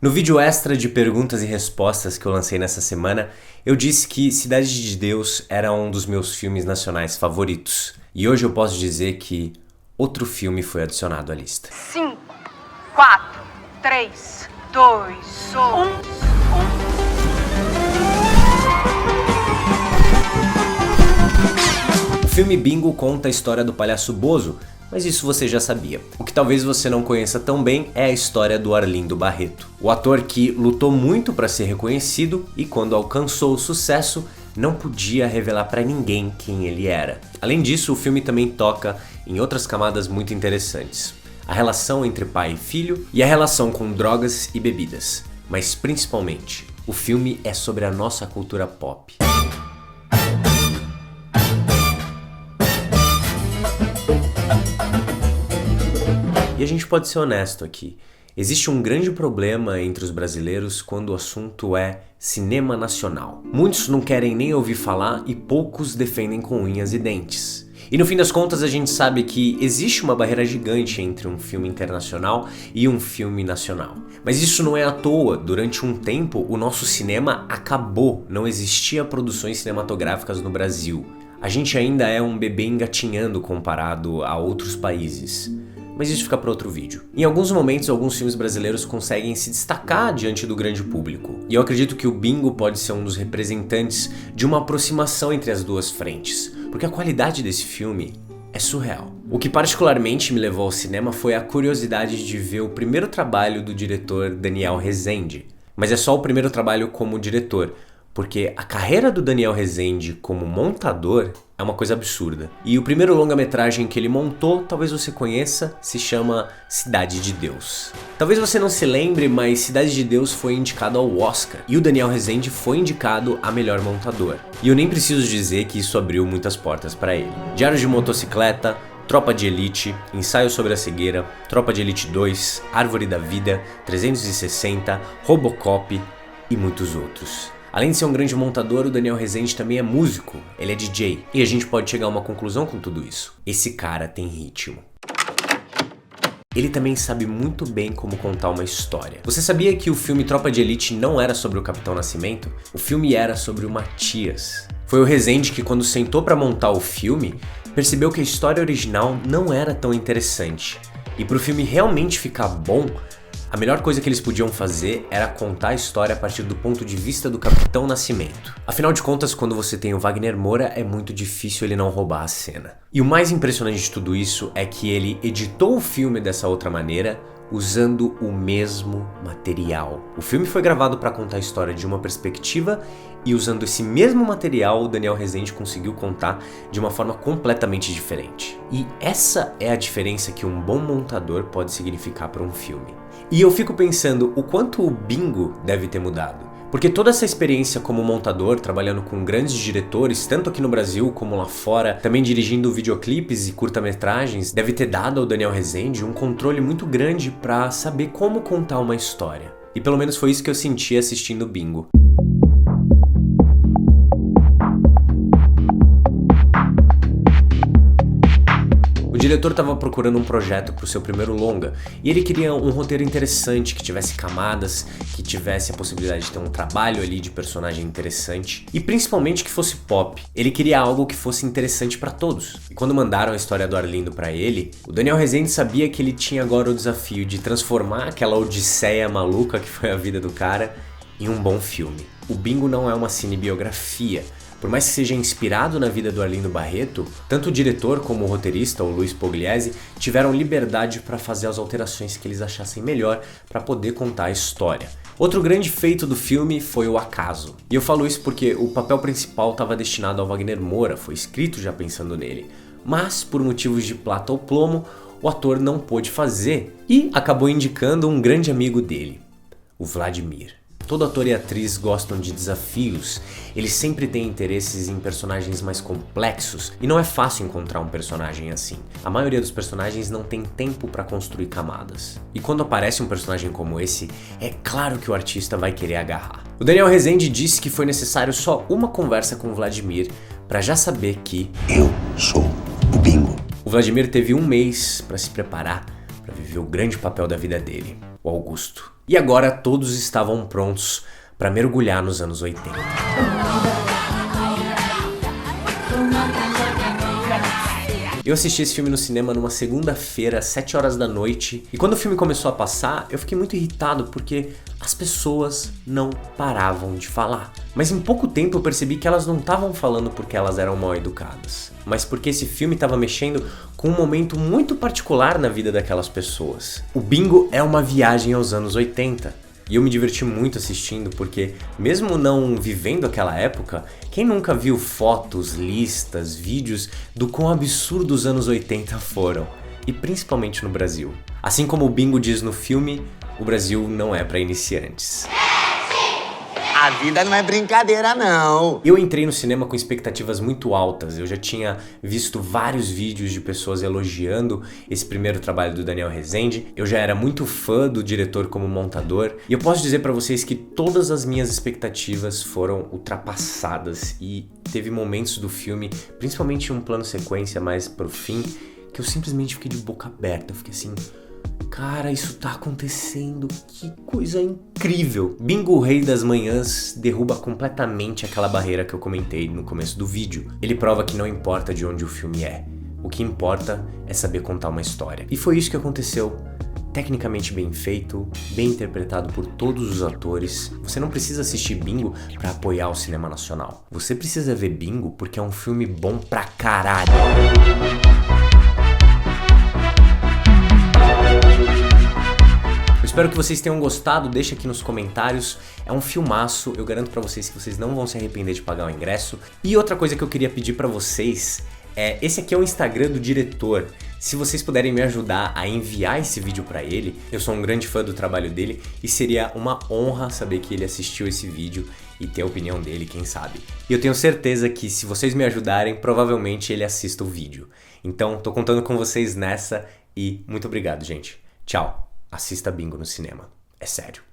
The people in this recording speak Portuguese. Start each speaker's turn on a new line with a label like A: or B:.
A: No vídeo extra de perguntas e respostas que eu lancei nessa semana, eu disse que Cidade de Deus era um dos meus filmes nacionais favoritos. E hoje eu posso dizer que outro filme foi adicionado à lista.
B: 5, 4, 3, 2, 1.
A: O filme Bingo conta a história do palhaço Bozo, mas isso você já sabia. O que talvez você não conheça tão bem é a história do Arlindo Barreto. O ator que lutou muito para ser reconhecido e quando alcançou o sucesso, não podia revelar para ninguém quem ele era. Além disso, o filme também toca em outras camadas muito interessantes. A relação entre pai e filho e a relação com drogas e bebidas. Mas principalmente, o filme é sobre a nossa cultura pop. E a gente pode ser honesto aqui. Existe um grande problema entre os brasileiros quando o assunto é cinema nacional. Muitos não querem nem ouvir falar e poucos defendem com unhas e dentes. E no fim das contas a gente sabe que existe uma barreira gigante entre um filme internacional e um filme nacional. Mas isso não é à toa. Durante um tempo o nosso cinema acabou, não existia produções cinematográficas no Brasil. A gente ainda é um bebê engatinhando comparado a outros países. Mas isso fica para outro vídeo. Em alguns momentos, alguns filmes brasileiros conseguem se destacar diante do grande público. E eu acredito que o Bingo pode ser um dos representantes de uma aproximação entre as duas frentes. Porque a qualidade desse filme é surreal. O que particularmente me levou ao cinema foi a curiosidade de ver o primeiro trabalho do diretor Daniel Rezende. Mas é só o primeiro trabalho como diretor. Porque a carreira do Daniel Rezende como montador é uma coisa absurda. E o primeiro longa-metragem que ele montou, talvez você conheça, se chama Cidade de Deus. Talvez você não se lembre, mas Cidade de Deus foi indicado ao Oscar. E o Daniel Rezende foi indicado a melhor montador. E eu nem preciso dizer que isso abriu muitas portas para ele. Diário de Motocicleta, Tropa de Elite, Ensaio sobre a Cegueira, Tropa de Elite 2, Árvore da Vida, 360, Robocop e muitos outros. Além de ser um grande montador, o Daniel Rezende também é músico, ele é DJ. E a gente pode chegar a uma conclusão com tudo isso. Esse cara tem ritmo. Ele também sabe muito bem como contar uma história. Você sabia que o filme Tropa de Elite não era sobre o Capitão Nascimento? O filme era sobre o Matias. Foi o Rezende que, quando sentou para montar o filme, percebeu que a história original não era tão interessante. E para o filme realmente ficar bom, a melhor coisa que eles podiam fazer era contar a história a partir do ponto de vista do Capitão Nascimento. Afinal de contas, quando você tem o Wagner Moura, é muito difícil ele não roubar a cena. E o mais impressionante de tudo isso é que ele editou o filme dessa outra maneira, usando o mesmo material. O filme foi gravado para contar a história de uma perspectiva e usando esse mesmo material, o Daniel Rezende conseguiu contar de uma forma completamente diferente. E essa é a diferença que um bom montador pode significar para um filme. E eu fico pensando o quanto o Bingo deve ter mudado. Porque toda essa experiência como montador, trabalhando com grandes diretores, tanto aqui no Brasil como lá fora, também dirigindo videoclipes e curta-metragens, deve ter dado ao Daniel Rezende um controle muito grande para saber como contar uma história. E pelo menos foi isso que eu senti assistindo o Bingo. O diretor estava procurando um projeto para o seu primeiro longa e ele queria um roteiro interessante, que tivesse camadas, que tivesse a possibilidade de ter um trabalho ali de personagem interessante e principalmente que fosse pop. Ele queria algo que fosse interessante para todos. E quando mandaram a história do Arlindo para ele, o Daniel Rezende sabia que ele tinha agora o desafio de transformar aquela odisseia maluca que foi a vida do cara em um bom filme. O Bingo não é uma cinebiografia. Por mais que seja inspirado na vida do Arlindo Barreto, tanto o diretor como o roteirista, o Luiz Pugliese, tiveram liberdade para fazer as alterações que eles achassem melhor para poder contar a história. Outro grande feito do filme foi o acaso. E eu falo isso porque o papel principal estava destinado ao Wagner Moura, foi escrito já pensando nele. Mas, por motivos de plata ou plomo, o ator não pôde fazer e acabou indicando um grande amigo dele, o Vladimir. Todo ator e atriz gostam de desafios, eles sempre têm interesses em personagens mais complexos e não é fácil encontrar um personagem assim. A maioria dos personagens não tem tempo para construir camadas. E quando aparece um personagem como esse, é claro que o artista vai querer agarrar. O Daniel Rezende disse que foi necessário só uma conversa com o Vladimir para já saber que eu sou o Bingo. O Vladimir teve um mês para se preparar para viver o grande papel da vida dele, o Augusto. E agora todos estavam prontos para mergulhar nos anos 80. Eu assisti esse filme no cinema numa segunda-feira, às 7 horas da noite, e quando o filme começou a passar, eu fiquei muito irritado porque as pessoas não paravam de falar. Mas em pouco tempo eu percebi que elas não estavam falando porque elas eram mal educadas, mas porque esse filme estava mexendo com um momento muito particular na vida daquelas pessoas. O Bingo é uma viagem aos anos 80. E eu me diverti muito assistindo porque, mesmo não vivendo aquela época, quem nunca viu fotos, listas, vídeos do quão absurdo os anos 80 foram? E principalmente no Brasil. Assim como o Bingo diz no filme, o Brasil não é para iniciantes.
C: A vida não é brincadeira, não.
A: Eu entrei no cinema com expectativas muito altas. Eu já tinha visto vários vídeos de pessoas elogiando esse primeiro trabalho do Daniel Rezende. Eu já era muito fã do diretor como montador. E eu posso dizer pra vocês que todas as minhas expectativas foram ultrapassadas. E teve momentos do filme, principalmente um plano sequência mais pro fim, que eu simplesmente fiquei de boca aberta. Eu fiquei assim... Cara, isso tá acontecendo, que coisa incrível! Bingo, o Rei das Manhãs, derruba completamente aquela barreira que eu comentei no começo do vídeo. Ele prova que não importa de onde o filme é, o que importa é saber contar uma história. E foi isso que aconteceu. Tecnicamente bem feito, bem interpretado por todos os atores. Você não precisa assistir Bingo pra apoiar o cinema nacional. Você precisa ver Bingo porque é um filme bom pra caralho. Espero que vocês tenham gostado, deixa aqui nos comentários. É um filmaço, eu garanto pra vocês que vocês não vão se arrepender de pagar o ingresso. E outra coisa que eu queria pedir pra vocês é, esse aqui é o Instagram do diretor. Se vocês puderem me ajudar a enviar esse vídeo pra ele, eu sou um grande fã do trabalho dele e seria uma honra saber que ele assistiu esse vídeo e ter a opinião dele, quem sabe. E eu tenho certeza que se vocês me ajudarem, provavelmente ele assista o vídeo. Então, tô contando com vocês nessa e muito obrigado, gente. Tchau. Assista Bingo no cinema. É sério.